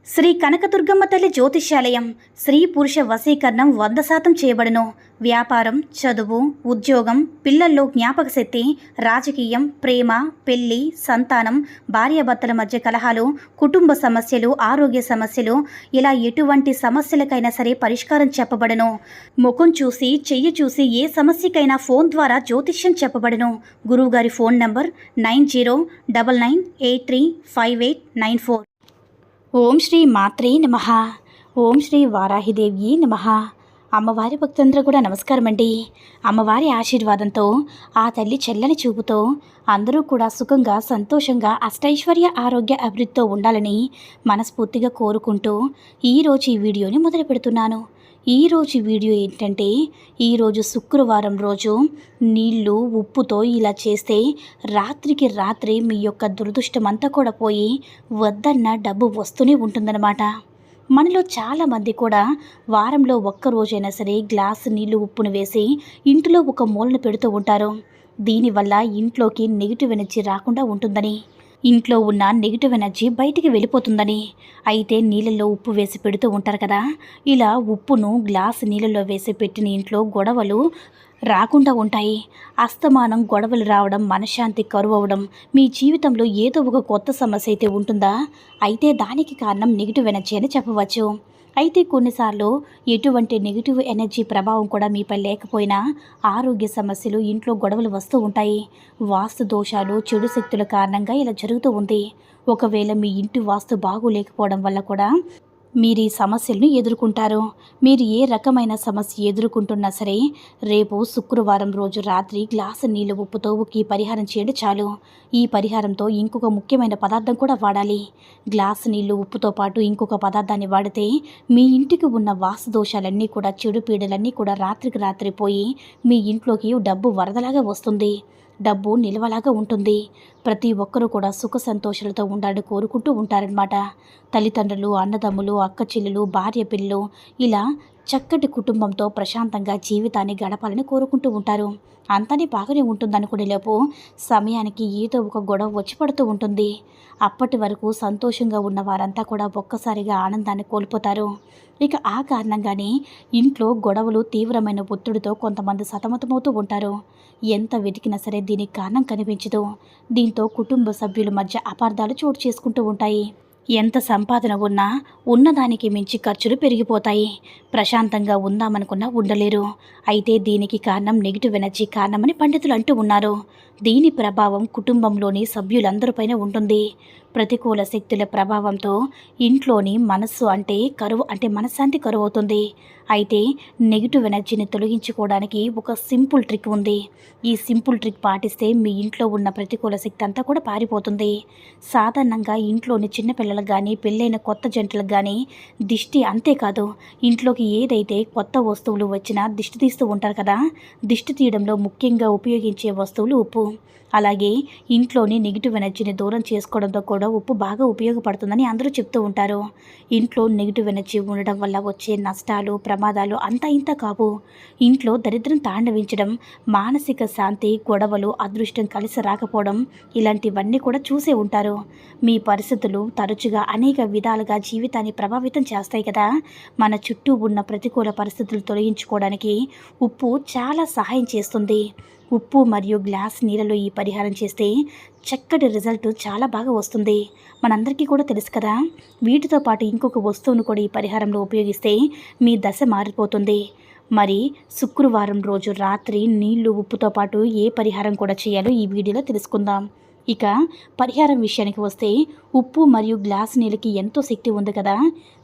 శ్రీ కనకదుర్గమ్మ తల్లి జ్యోతిష్యాలయం. స్త్రీ పురుష వశీకరణం 100% చేయబడును. వ్యాపారం, చదువు, ఉద్యోగం, పిల్లల్లో జ్ఞాపక శక్తి, రాజకీయం, ప్రేమ, పెళ్లి, సంతానం, భార్యాభర్తల మధ్య కలహాలు, కుటుంబ సమస్యలు, ఆరోగ్య సమస్యలు, ఇలా ఎటువంటి సమస్యలకైనా సరే పరిష్కారం చెప్పబడును. ముఖం చూసి, చెయ్యి చూసి ఏ సమస్యకైనా ఫోన్ ద్వారా జ్యోతిష్యం చెప్పబడును. గురువుగారి ఫోన్ నంబర్ 9099835894. ఓం శ్రీ మాత్రే నమః. ఓం శ్రీ వారాహిదేవి నమః. అమ్మవారి భక్తులందరూ కూడా నమస్కారం అండి. అమ్మవారి ఆశీర్వాదంతో, ఆ తల్లి చల్లని చూపుతో అందరూ కూడా సుఖంగా, సంతోషంగా, అష్టైశ్వర్య, ఆరోగ్య అభివృద్ధితో ఉండాలని మనస్ఫూర్తిగా కోరుకుంటూ ఈరోజు ఈ వీడియోని మొదలు పెడుతున్నాను. ఈరోజు వీడియో ఏంటంటే, ఈరోజు శుక్రవారం రోజు నీళ్లు ఉప్పుతో ఇలా చేస్తే రాత్రికి రాత్రి మీ యొక్క దురదృష్టం అంతా కూడా పోయి వద్దన్న డబ్బు వస్తూనే ఉంటుందన్నమాట. మనలో చాలామంది కూడా వారంలో ఒక్కరోజైనా సరే గ్లాసు నీళ్లు ఉప్పును వేసి ఇంటిలో ఒక మూలను పెడుతూ ఉంటారు. దీనివల్ల ఇంట్లోకి నెగిటివ్ ఎనర్జీ రాకుండా ఉంటుందని, ఇంట్లో ఉన్న నెగిటివ్ ఎనర్జీ బయటికి వెళ్ళిపోతుందని. అయితే నీళ్ళల్లో ఉప్పు వేసి పెడుతూ ఉంటారు కదా. ఇలా ఉప్పును గ్లాసు నీళ్ళలో వేసి పెట్టిన ఇంట్లో గొడవలు రాకుండా ఉంటాయి. అస్తమానం గొడవలు రావడం, మనశ్శాంతి కరువు అవ్వడం, మీ జీవితంలో ఏదో ఒక కొత్త సమస్య అయితే ఉంటుందా? అయితే దానికి కారణం నెగిటివ్ ఎనర్జీ అని చెప్పవచ్చు. అయితే కొన్నిసార్లు ఎటువంటి నెగిటివ్ ఎనర్జీ ప్రభావం కూడా మీపై లేకపోయినా ఆరోగ్య సమస్యలు, ఇంట్లో గొడవలు వస్తూ ఉంటాయి. వాస్తు దోషాలు, చెడు శక్తుల కారణంగా ఇలా జరుగుతూ ఉంది. ఒకవేళ మీ ఇంటి వాస్తు బాగోలేకపోవడం వల్ల కూడా మీరు ఈ సమస్యలను ఎదుర్కొంటారు. మీరు ఏ రకమైన సమస్య ఎదుర్కొంటున్నా సరే రేపు శుక్రవారం రోజు రాత్రి గ్లాసు నీళ్ళు ఉప్పుతో ఈ పరిహారం చేయండి చాలు. ఈ పరిహారంతో ఇంకొక ముఖ్యమైన పదార్థం కూడా వాడాలి. గ్లాసు నీళ్ళు ఉప్పుతో పాటు ఇంకొక పదార్థాన్ని వాడితే మీ ఇంటికి ఉన్న వాస్తు దోషాలన్నీ కూడా, చెడు పీడలన్నీ కూడా రాత్రికి రాత్రి పోయి మీ ఇంట్లోకి డబ్బు వరదలాగా వస్తుంది. డబ్బు నిల్వలాగా ఉంటుంది. ప్రతి ఒక్కరూ కూడా సుఖ సంతోషాలతో ఉండాలని కోరుకుంటూ ఉంటారనమాట. తల్లిదండ్రులు, అన్నదమ్ములు, అక్క చెల్లెలు, భార్య పిల్లలు ఇలా చక్కటి కుటుంబంతో ప్రశాంతంగా జీవితాన్ని గడపాలని కోరుకుంటూ ఉంటారు. అంతనే బాగానే ఉంటుందనుకునేలోపు సమయానికి ఏదో ఒక గొడవ వచ్చి పడుతూ ఉంటుంది. అప్పటి వరకు సంతోషంగా ఉన్న వారంతా కూడా ఒక్కసారిగా ఆనందాన్ని కోల్పోతారు. ఇక ఆ కారణంగానే ఇంట్లో గొడవలు, తీవ్రమైన ఒత్తిడితో కొంతమంది సతమతమవుతూ ఉంటారు. ఎంత వెతికినా సరే దీనికి కారణం కనిపించదు. దీంతో కుటుంబ సభ్యుల మధ్య అపార్థాలు చోటు చేసుకుంటూ ఉంటాయి. ఎంత సంపాదన ఉన్నా ఉన్నదానికి మించి ఖర్చులు పెరిగిపోతాయి. ప్రశాంతంగా ఉందామనుకున్నా ఉండలేరు. అయితే దీనికి కారణం నెగిటివ్ ఎనర్జీ కారణమని పండితులు అంటూ ఉన్నారు. దీని ప్రభావం కుటుంబంలోని సభ్యులందరిపైన ఉంటుంది. ప్రతికూల శక్తుల ప్రభావంతో ఇంట్లోని మనస్సు అంటే మనశ్శాంతి కరువు అవుతుంది. అయితే నెగిటివ్ ఎనర్జీని తొలగించుకోవడానికి ఒక సింపుల్ ట్రిక్ ఉంది. ఈ సింపుల్ ట్రిక్ పాటిస్తే మీ ఇంట్లో ఉన్న ప్రతికూల శక్తి అంతా కూడా పారిపోతుంది. సాధారణంగా ఇంట్లోని చిన్నపిల్లలకు కానీ, పెళ్ళైన కొత్త జంటలకు కానీ దిష్టి, అంతేకాదు ఇంట్లోకి ఏదైతే కొత్త వస్తువులు వచ్చినా దిష్టి తీస్తూ ఉంటారు కదా. దిష్టి తీయడంలో ముఖ్యంగా ఉపయోగించే వస్తువులు ఉప్పు. అలాగే ఇంట్లోని నెగిటివ్ ఎనర్జీని దూరం చేసుకోవడంతో కూడా ఉప్పు బాగా ఉపయోగపడుతుందని అందరూ చెప్తూ ఉంటారు. ఇంట్లో నెగిటివ్ ఎనర్జీ ఉండడం వల్ల వచ్చే నష్టాలు, ప్రమాదాలు అంతా ఇంత కావు. ఇంట్లో దరిద్రం తాండవించడం, మానసిక శాంతి, గొడవలు, అదృష్టం కలిసి రాకపోవడం ఇలాంటివన్నీ కూడా చూసే ఉంటారు. మీ పరిస్థితులు తరచుగా అనేక విధాలుగా జీవితాన్ని ప్రభావితం చేస్తాయి కదా. మన చుట్టూ ఉన్న ప్రతికూల పరిస్థితులు తొలగించుకోవడానికి ఉప్పు చాలా సహాయం చేస్తుంది. ఉప్పు మరియు గ్లాస్ నీళ్ళలో ఈ పరిహారం చేస్తే చక్కటి రిజల్ట్ చాలా బాగా వస్తుంది. మనందరికీ కూడా తెలుసు కదా. వీటితో పాటు ఇంకొక వస్తువును కూడా ఈ పరిహారంలో ఉపయోగిస్తే మీ దశ మారిపోతుంది. మరి శుక్రవారం రోజు రాత్రి నీళ్లు ఉప్పుతో పాటు ఏ పరిహారం కూడా చేయాలో ఈ వీడియోలో తెలుసుకుందాం. ఇక పరిహారం విషయానికి వస్తే, ఉప్పు మరియు గ్లాసు నీళ్ళకి ఎంతో శక్తి ఉంది కదా.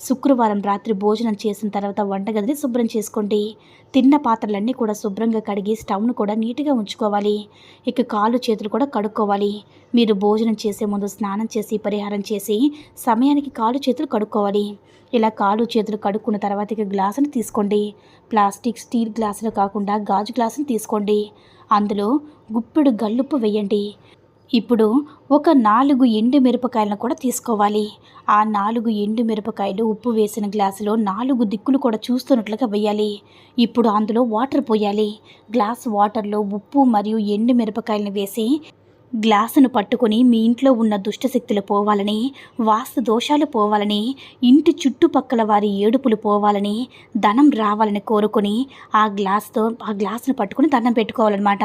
శుక్రవారం రాత్రి భోజనం చేసిన తర్వాత వంటగదిని శుభ్రం చేసుకోండి. తిన్న పాత్రలన్నీ కూడా శుభ్రంగా కడిగి స్టవ్ను కూడా నీట్గా ఉంచుకోవాలి. ఇక కాళ్ళు చేతులు కూడా కడుక్కోవాలి. మీరు భోజనం చేసే ముందు స్నానం చేసి పరిహారం చేసి సమయానికి కాళ్ళు చేతులు కడుక్కోవాలి. ఇలా కాళ్ళు చేతులు కడుక్కున్న తర్వాత ఇక గ్లాసును తీసుకోండి. ప్లాస్టిక్, స్టీల్ గ్లాసులు కాకుండా గాజు గ్లాసును తీసుకోండి. అందులో గుప్పెడు గల్లుప్పు వేయండి. ఇప్పుడు ఒక 4 ఎండు మిరపకాయలను కూడా తీసుకోవాలి. ఆ 4 ఎండు మిరపకాయలు ఉప్పు వేసిన గ్లాసులో 4 దిక్కులు కూడా చూస్తున్నట్లుగా వేయాలి. ఇప్పుడు అందులో వాటర్ పోయాలి. గ్లాస్ వాటర్లో ఉప్పు మరియు ఎండు మిరపకాయలను వేసి గ్లాసును పట్టుకొని మీ ఇంట్లో ఉన్న దుష్టశక్తులు పోవాలని, వాస్తు దోషాలు పోవాలని, ఇంటి చుట్టుపక్కల వారి ఏడుపులు పోవాలని, ధనం రావాలని కోరుకొని ఆ గ్లాసును పట్టుకొని దండం పెట్టుకోవాలన్నమాట.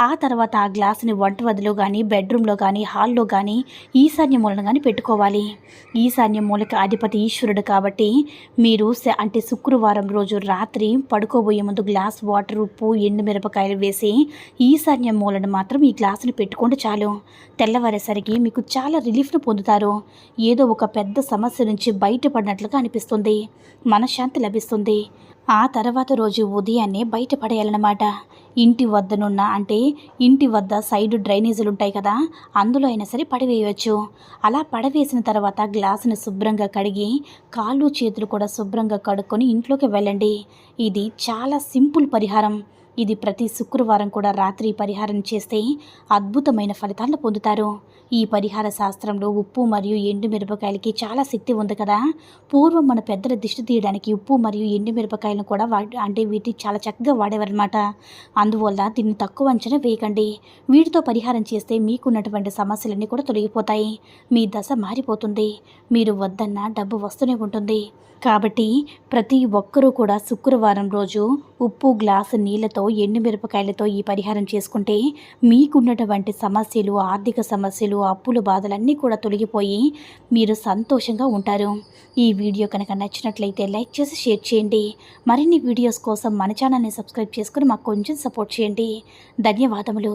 ఆ తర్వాత ఆ గ్లాసుని వంటగదిలో కానీ, బెడ్రూమ్లో కానీ, హాల్లో కానీ, ఈశాన్య మూలన కానీ పెట్టుకోవాలి. ఈశాన్య మూలకి అధిపతి ఈశ్వరుడు కాబట్టి మీరు అంటే శుక్రవారం రోజు రాత్రి పడుకోబోయే ముందు గ్లాస్ వాటర్, ఉప్పు, ఎండుమిరపకాయలు వేసి ఈశాన్య మూలను మాత్రం ఈ గ్లాసుని పెట్టుకోండి చాలు. తెల్లవారేసరికి మీకు చాలా రిలీఫ్ను పొందుతారు. ఏదో ఒక పెద్ద సమస్య నుంచి బయటపడినట్లుగా అనిపిస్తుంది. మనశ్శాంతి లభిస్తుంది. ఆ తర్వాత రోజు ఉదయాన్నే బయటపడేయాలన్నమాట. ఇంటి వద్ద సైడ్ డ్రైనేజీలు ఉంటాయి కదా, అందులో అయినా సరే పడవేయవచ్చు. అలా పడవేసిన తర్వాత గ్లాసుని శుభ్రంగా కడిగి కాళ్ళు చేతులు కూడా శుభ్రంగా కడుక్కొని ఇంట్లోకి వెళ్ళండి. ఇది చాలా సింపుల్ పరిహారం. ఇది ప్రతి శుక్రవారం కూడా రాత్రి పరిహారం చేస్తే అద్భుతమైన ఫలితాలను పొందుతారు. ఈ పరిహార శాస్త్రంలో ఉప్పు మరియు ఎండుమిరపకాయలకి చాలా శక్తి ఉంది కదా. పూర్వం మన పెద్దల దిష్టి తీయడానికి ఉప్పు మరియు ఎండుమిరపకాయలను కూడా వీటిని చాలా చక్కగా వాడేవారనమాట. అందువల్ల దీన్ని తక్కువ అంచనా వేయకండి. వీటితో పరిహారం చేస్తే మీకున్నటువంటి సమస్యలన్నీ కూడా తొలగిపోతాయి. మీ దశ మారిపోతుంది. మీరు వద్దన్న డబ్బు వస్తూనే ఉంటుంది. కాబట్టి ప్రతి ఒక్కరూ కూడా శుక్రవారం రోజు ఉప్పు గ్లాసు నీళ్ళతో, ఎండుమిరపకాయలతో ఈ పరిహారం చేసుకుంటే మీకున్నటువంటి సమస్యలు, ఆర్థిక సమస్యలు, అప్పుల బాధలన్నీ కూడా తొలగిపోయి మీరు సంతోషంగా ఉంటారు. ఈ వీడియో కనుక నచ్చినట్లయితే లైక్ చేసి షేర్ చేయండి. మరిన్ని వీడియోస్ కోసం మన ఛానల్ని సబ్స్క్రైబ్ చేసుకుని మాకు కొంచెం సపోర్ట్ చేయండి. ధన్యవాదములు.